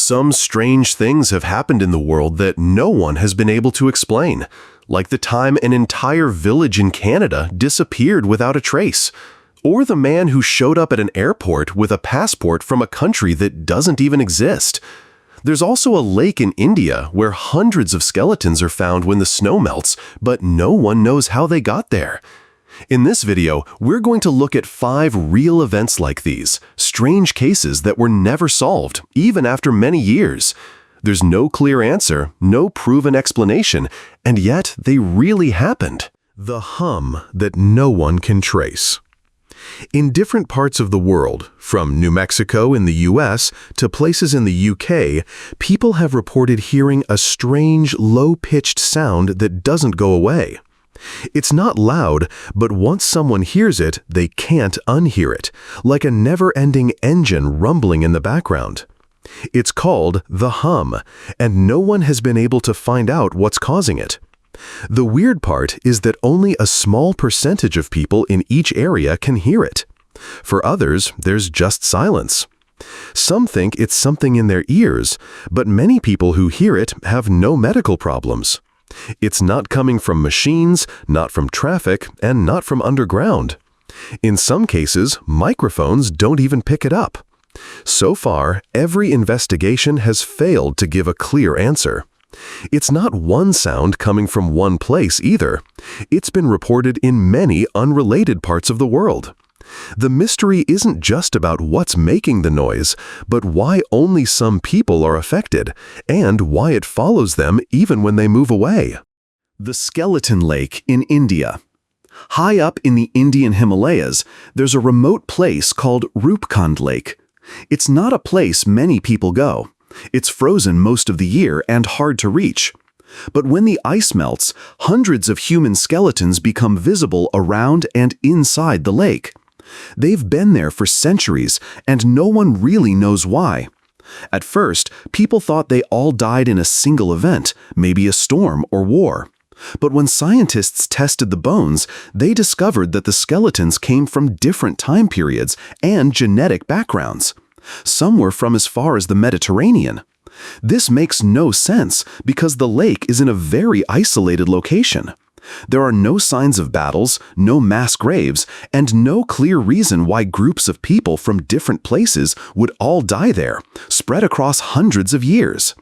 Some strange things have happened in the world that no one has been able to explain, like the time an entire village in Canada disappeared without a trace, or the man who showed up at an airport with a passport from a country that doesn't even exist. There's also a lake in India where hundreds of skeletons are found when the snow melts, but no one knows how they got there. In this video, we're going to look at 5 real events like these, strange cases that were never solved, even after many years. There's no clear answer, no proven explanation, and yet they really happened. The hum that no one can trace. In different parts of the world, from New Mexico in the US to places in the UK, people have reported hearing a strange, low-pitched sound that doesn't go away. It's not loud, but once someone hears it, they can't unhear it, like a never-ending engine rumbling in the background. It's called the hum, and no one has been able to find out what's causing it. The weird part is that only a small percentage of people in each area can hear it. For others, there's just silence. Some think it's something in their ears, but many people who hear it have no medical problems. It's not coming from machines, not from traffic, and not from underground. In some cases, microphones don't even pick it up. So far, every investigation has failed to give a clear answer. It's not one sound coming from one place either. It's been reported in many unrelated parts of the world. The mystery isn't just about what's making the noise, but why only some people are affected, and why it follows them even when they move away. The Skeleton Lake in India. High up in the Indian Himalayas, there's a remote place called Rupkund Lake. It's not a place many people go. It's frozen most of the year and hard to reach. But when the ice melts, hundreds of human skeletons become visible around and inside the lake. They've been there for centuries, and no one really knows why. At first, people thought they all died in a single event, maybe a storm or war. But when scientists tested the bones, they discovered that the skeletons came from different time periods and genetic backgrounds. Some were from as far as the Mediterranean. This makes no sense because the lake is in a very isolated location. There are no signs of battles, no mass graves, and no clear reason why groups of people from different places would all die there, spread across hundreds of years.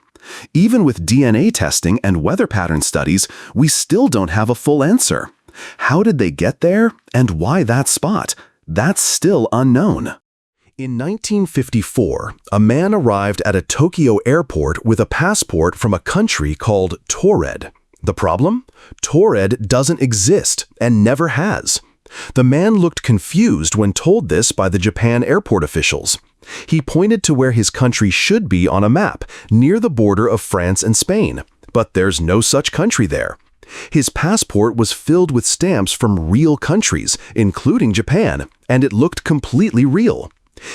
Even with DNA testing and weather pattern studies, we still don't have a full answer. How did they get there, and why that spot? That's still unknown. In 1954, a man arrived at a Tokyo airport with a passport from a country called Taured. The problem? Taured doesn't exist and never has. The man looked confused when told this by the Japan airport officials. He pointed to where his country should be on a map, near the border of France and Spain, but there's no such country there. His passport was filled with stamps from real countries, including Japan, and it looked completely real.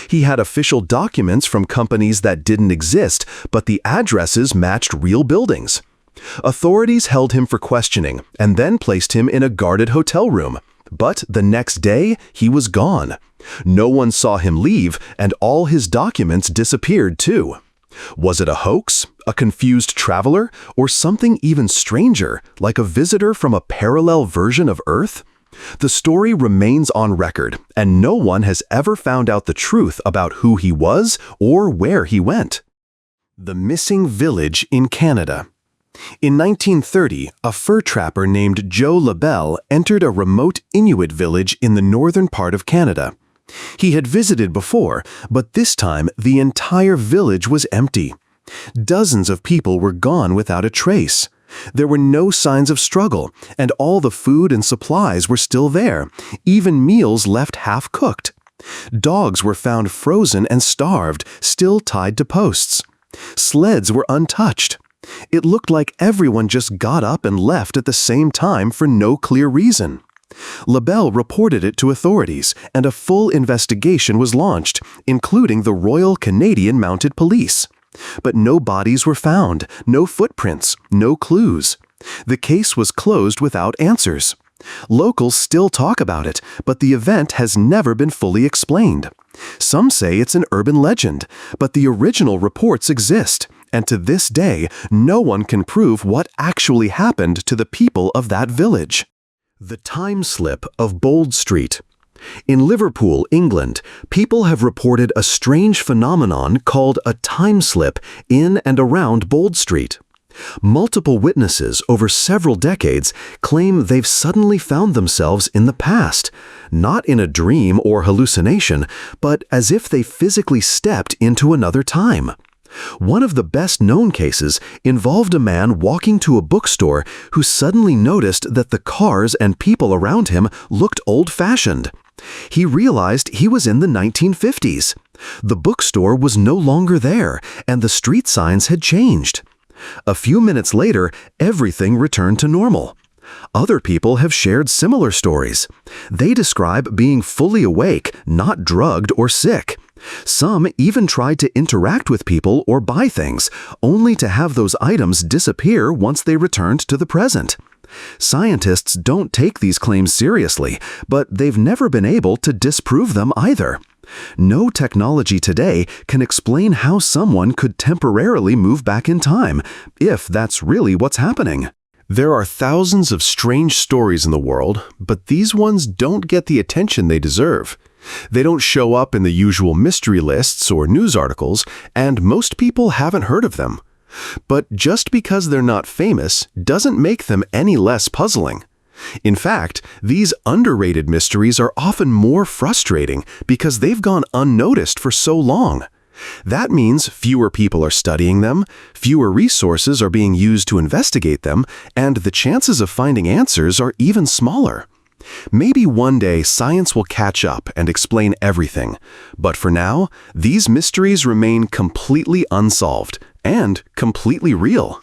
He had official documents from companies that didn't exist, but the addresses matched real buildings. Authorities held him for questioning and then placed him in a guarded hotel room. But the next day, he was gone. No one saw him leave, and all his documents disappeared too. Was it a hoax, a confused traveler, or something even stranger, like a visitor from a parallel version of Earth? The story remains on record, and no one has ever found out the truth about who he was or where he went. The missing village in Canada. In 1930, a fur trapper named Joe LaBelle entered a remote Inuit village in the northern part of Canada. He had visited before, but this time the entire village was empty. Dozens of people were gone without a trace. There were no signs of struggle, and all the food and supplies were still there, even meals left half-cooked. Dogs were found frozen and starved, still tied to posts. Sleds were untouched. It looked like everyone just got up and left at the same time for no clear reason. LaBelle reported it to authorities, and a full investigation was launched, including the Royal Canadian Mounted Police. But no bodies were found, no footprints, no clues. The case was closed without answers. Locals still talk about it, but the event has never been fully explained. Some say it's an urban legend, but the original reports exist, and to this day, no one can prove what actually happened to the people of that village. The time slip of Bold Street. In Liverpool, England, people have reported a strange phenomenon called a time slip in and around Bold Street. Multiple witnesses over several decades claim they've suddenly found themselves in the past, not in a dream or hallucination, but as if they physically stepped into another time. One of the best-known cases involved a man walking to a bookstore who suddenly noticed that the cars and people around him looked old-fashioned. He realized he was in the 1950s. The bookstore was no longer there, and the street signs had changed. A few minutes later, everything returned to normal. Other people have shared similar stories. They describe being fully awake, not drugged or sick. Some even tried to interact with people or buy things, only to have those items disappear once they returned to the present. Scientists don't take these claims seriously, but they've never been able to disprove them either. No technology today can explain how someone could temporarily move back in time, if that's really what's happening. There are thousands of strange stories in the world, but these ones don't get the attention they deserve. They don't show up in the usual mystery lists or news articles, and most people haven't heard of them. But just because they're not famous doesn't make them any less puzzling. In fact, these underrated mysteries are often more frustrating because they've gone unnoticed for so long. That means fewer people are studying them, fewer resources are being used to investigate them, and the chances of finding answers are even smaller. Maybe one day science will catch up and explain everything, but for now, these mysteries remain completely unsolved and completely real.